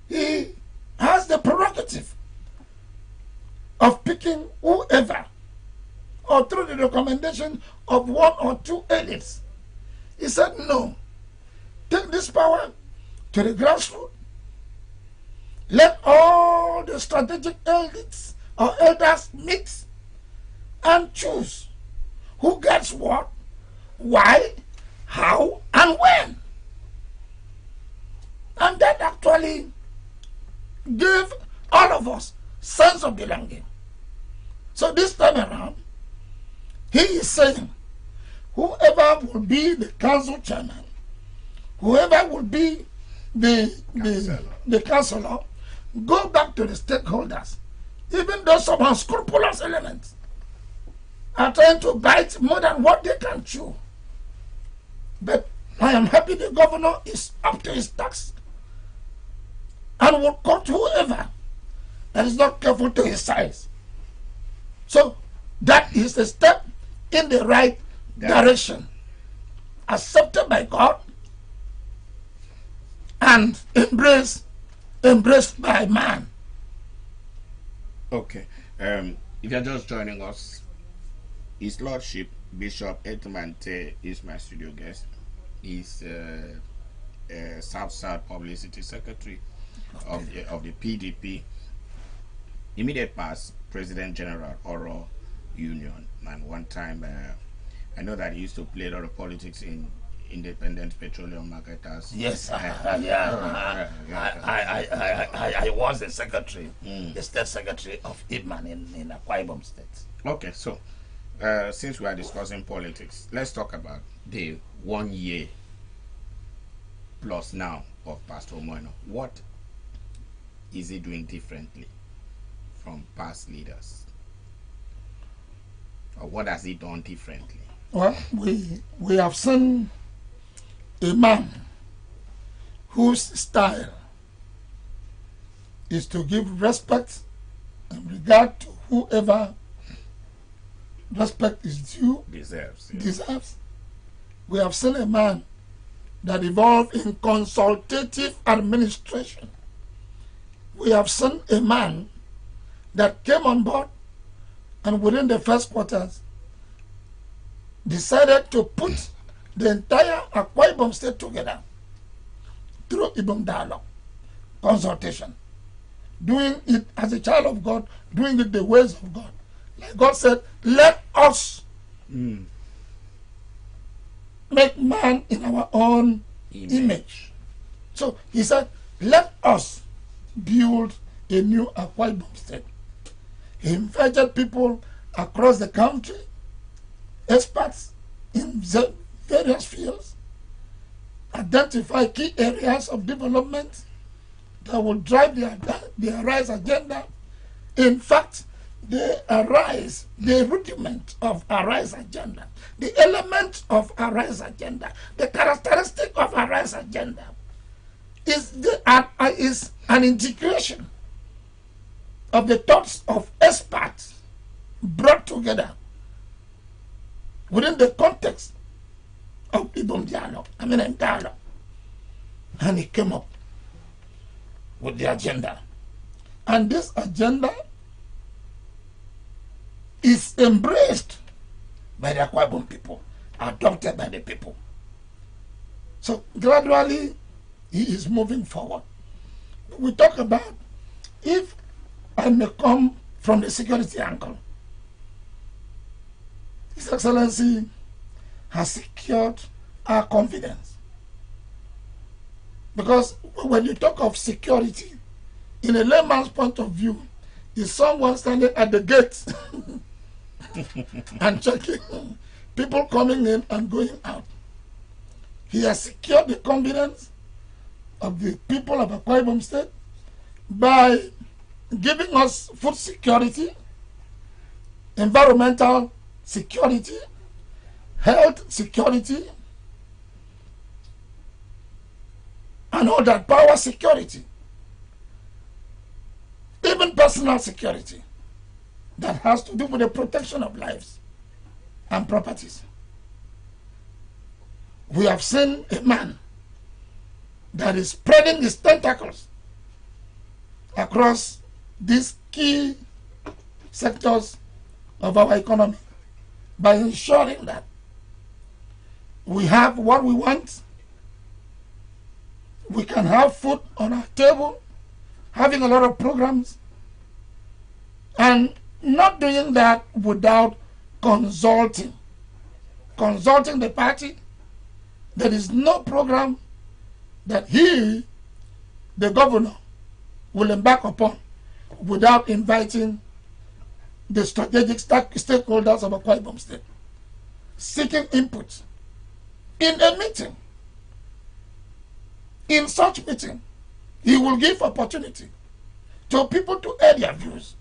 He has the prerogative of picking whoever, or through the recommendation of one or two elites. He said, no, take this power to the grassroots. Let all the strategic elites or elders meet and choose who gets what, why, how, and when. And that actually gave all of us sense of belonging. So this time around, he is saying, whoever will be the council chairman, whoever will be the councillor, go back to the stakeholders, even though some unscrupulous elements are trying to bite more than what they can chew. But I am happy the governor is up to his task and will cut whoever that is not careful to his size. So that is a step in the right direction, accepted by God and embraced by man. Okay. If you're just joining us, His Lordship Bishop Etumante is my studio guest. He's South Publicity Secretary of the PDP. Immediate past President General Oro Union, and one time I know that he used to play a lot of politics in Independent Petroleum Marketers. Yes, I was the secretary, the state secretary of IBMAN in Akwa Ibom State. Okay, so since we are discussing politics, let's talk about the 1 year plus now of Pastor Omoeno. What is he doing differently from past leaders? Or what has he done differently? Well, we have seen a man whose style is to give respect and regard to whoever respect is due, deserves. We have seen a man that evolved in consultative administration. We have seen a man that came on board and within the first quarters decided to put the entire Akwa Ibom State together through Ibom dialogue, consultation, doing it as a child of God, doing it the ways of God. Like God said, let us make man in our own image. So he said, let us build a new Akwa Ibom State. He invited people across the country, experts in various fields, identify key areas of development that will drive the Arise agenda. In fact, the rudiment of Arise agenda, the element of Arise agenda, the characteristic of Arise agenda is an integration of the thoughts of experts brought together within the context of Ibom dialogue, dialogue. And he came up with the agenda. And this agenda is embraced by the Akwa Ibom people, adopted by the people. So gradually, he is moving forward. We talk about, if I may come from the security angle, His Excellency has secured our confidence. Because when you talk of security, in a layman's point of view, is someone standing at the gate and checking people coming in and going out. He has secured the confidence of the people of Akwa Ibom State by giving us food security, environmental security, health security, and all that, power security, even personal security that has to do with the protection of lives and properties. We have seen a man that is spreading his tentacles across these key sectors of our economy by ensuring that we have what we want, we can have food on our table, having a lot of programs, and not doing that without consulting the party. There is no program that he, the governor, will embark upon without inviting the strategic stakeholders of Akwa Ibom State, seeking input in a meeting. In such meeting, he will give opportunity to people to air their views,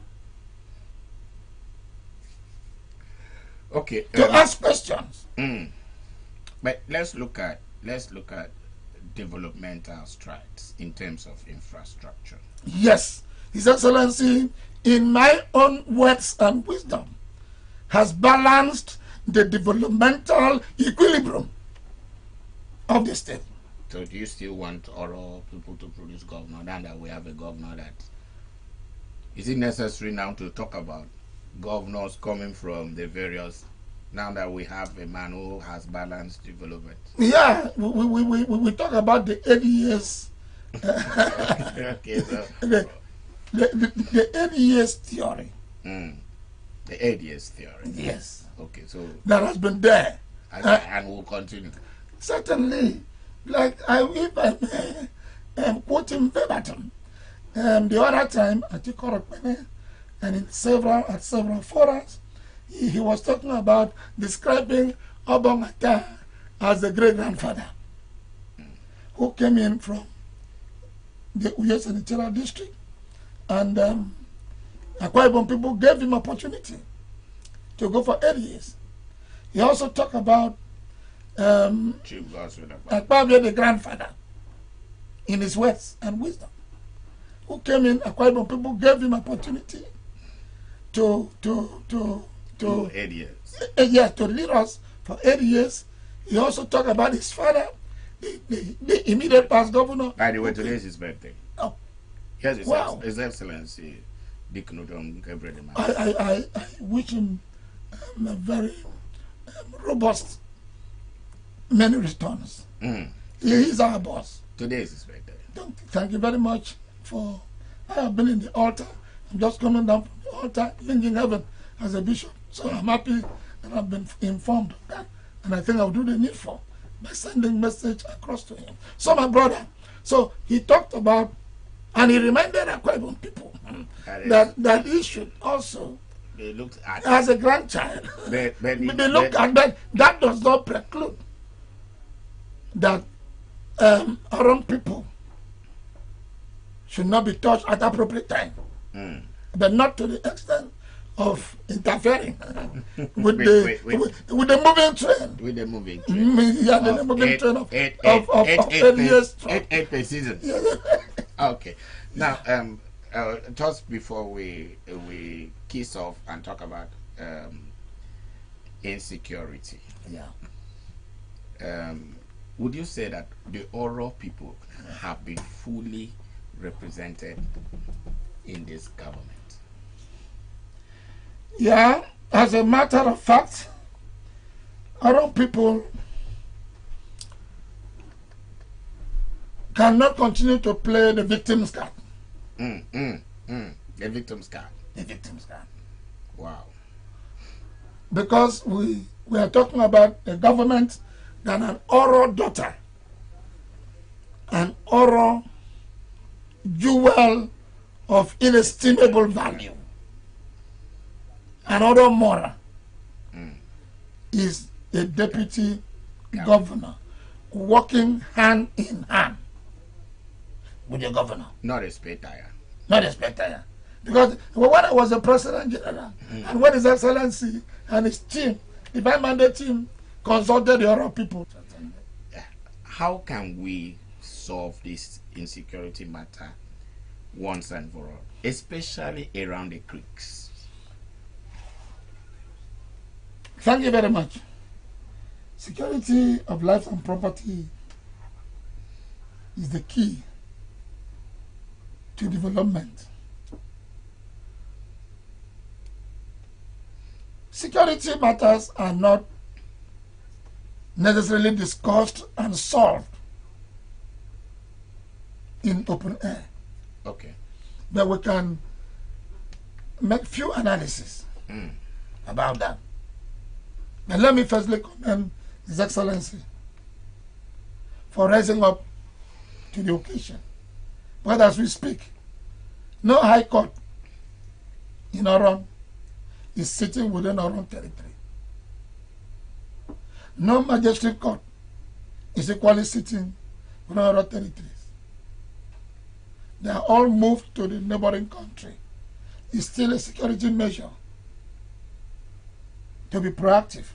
okay, to ask questions. But let's look at developmental strides in terms of infrastructure. Yes, His Excellency, in my own words and wisdom, has balanced the developmental equilibrium of the state. So do you still want all people to produce governor? Now that we have a governor, that is it necessary now to talk about governors coming from the various, now that we have a man who has balanced development? Yeah, we talk about the 8 years. Okay, so the 8 years theory. The 8 years theory. Yes. Okay, so that has been there. And will continue. Certainly. Like, if I may quote him verbatim, the other time at Ikorokpene and in several forums, he was talking about describing Obongata as the great-grandfather who came in from the Uyo Senatorial District, and Akwa Ibom people gave him opportunity to go for 8 years. He also talked about Akwa the grandfather, in his words and wisdom, who came in. Akwa Ibom people gave him opportunity to 8 years. Yes, to lead us for 8 years. He also talked about his father, the immediate past governor. By the way, today is his birthday. Oh, yes, His Excellency Dick Nudom Gabriel. I wish him a very robust many returns. He is our boss. Today is his birthday. Thank you very much for. I have been in the altar. I'm just coming down from the altar, thinking heaven as a bishop. So I'm happy that I've been informed of that, and I think I'll do the needful by sending message across to him. So my brother, so he talked about, and he reminded Akwa Ibom people that he should also. They looked at as a grandchild. They look at that. That does not preclude that our people should not be touched at appropriate time, but not to the extent of interfering with the moving train. With the moving train. Yeah, the moving train of 8 years. 8 per season. Okay. Now, just before we kiss off and talk about insecurity. Yeah. Would you say that the Oro people have been fully represented in this government? Yeah, as a matter of fact, Oro people cannot continue to play the victim's card. The victim's card. The victim's card. Wow. Because we are talking about a government that an Oro daughter, an Oro jewel of inestimable value, an Oro Mora is a deputy governor working hand in hand with the governor. Not a spare tire. Not a spare tire. Because when I was a president general, and when His Excellency and his team, the by-mandate team, consulted the other people. How can we solve this insecurity matter once and for all, especially around the creeks? Thank you very much. Security of life and property is the key to development. Security matters are not necessarily discussed and solved in open air. Okay. But we can make few analysis about that. But let me firstly commend His Excellency for rising up to the occasion. But as we speak, no High Court in Oron is sitting within Oron territory. No Magistrate Court is equally sitting within Oron territories. They are all moved to the neighboring country. It's still a security measure to be proactive.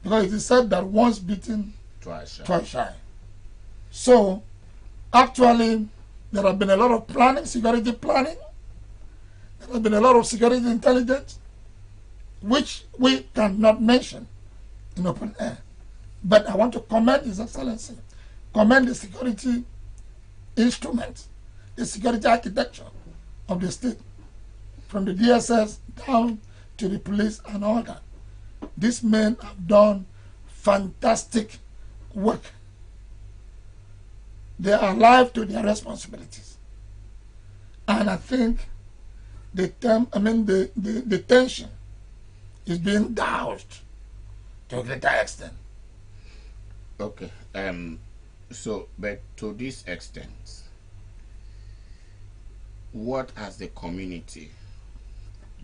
Because it is said that once beaten, twice shy. So, actually, there have been a lot of planning, security planning. There have been a lot of security intelligence, which we cannot mention in open air. But I want to commend His Excellency, commend the security instruments, the security architecture of the state, from the DSS down to the police and all that. These men have done fantastic work. They are alive to their responsibilities. And I think the tension is being doused to a greater extent. Okay. So, but to this extent, what has the community,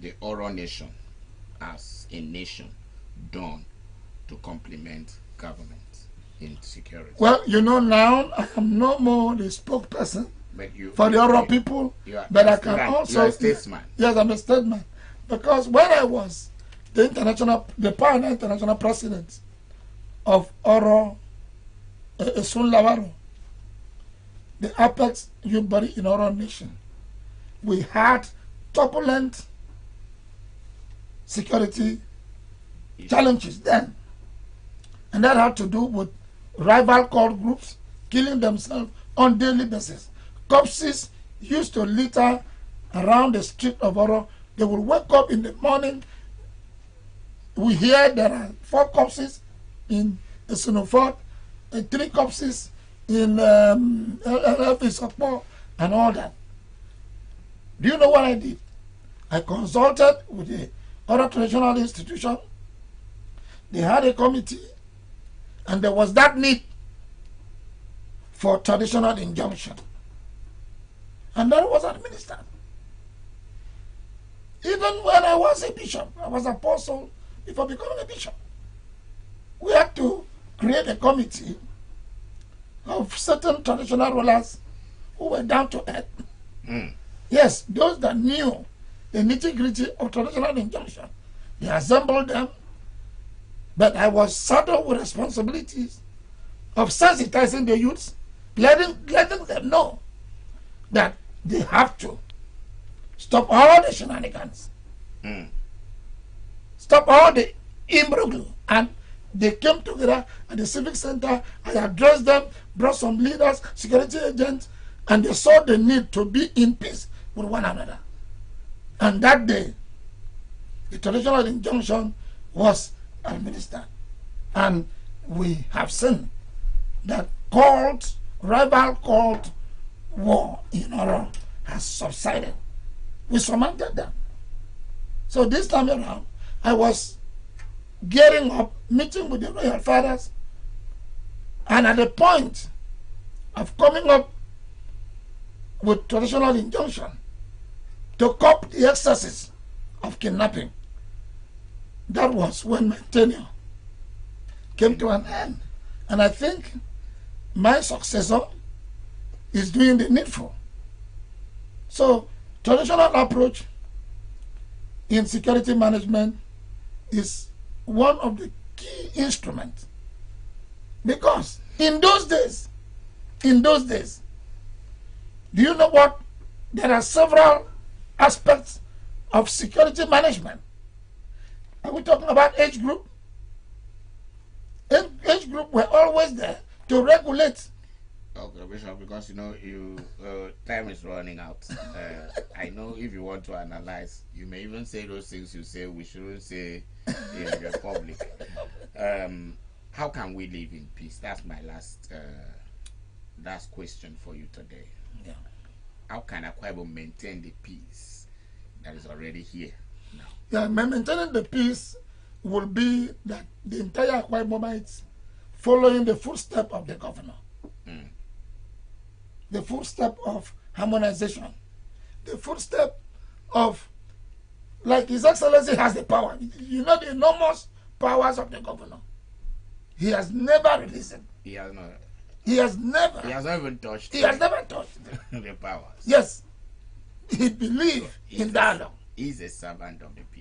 the Oro Nation, as a nation, done to complement government in security? Well, you know, now I am no more the spokesperson for the Oro people, but I can also... You're a statesman. Yes, I'm a statesman. Because when I was the pioneer international president of Oro, Esun Lavaro, the apex youth body in Oro Nation, we had turbulent security challenges then. And that had to do with rival cult groups killing themselves on daily basis. Corpses used to litter around the street of Oro. They will wake up in the morning. We hear there are 4 corpses in Sunofort, 3 corpses in Fisokpo, and all that. Do you know what I did? I consulted with the other traditional institution. They had a committee, and there was that need for traditional injunction. And that was administered. Even when I was a bishop, I was apostle before becoming a bishop. We had to create a committee of certain traditional rulers who were down to earth. Yes, those that knew the nitty-gritty of traditional injunction. They assembled them, but I was saddled with responsibilities of sensitizing the youths, letting them know that they have to stop all the shenanigans, stop all the imbroglio. And they came together at the civic center. I addressed them, brought some leaders, security agents, and they saw the need to be in peace with one another. And that day, the traditional injunction was administered. And we have seen that rival cult war in Oro has subsided. We surmounted them. So this time around, I was gearing up, meeting with the royal fathers, and at the point of coming up with traditional injunction to curb the excesses of kidnapping, that was when my tenure came to an end. And I think my successor is doing the needful. So, traditional approach in security management is one of the key instruments. Because in those days, do you know what? There are several aspects of security management. Are we talking about age group? Age group were always there to regulate. Okay, Bishop, because you know time is running out. I know if you want to analyze, you may even say those things you say we shouldn't say in the public. How can we live in peace? That's my last That's question for you today. Yeah. How can Akwa Ibom maintain the peace that is already here now? Yeah, maintaining the peace will be that the entire Akwa Ibomites following the footstep of the governor. The footstep of harmonization. The footstep of, like His Excellency has the power. You know the enormous powers of the governor. He has never released it. He has not. He has never. He has not even touched. He has never touched the powers. Yes. He believes in dialogue. He's a servant of the people.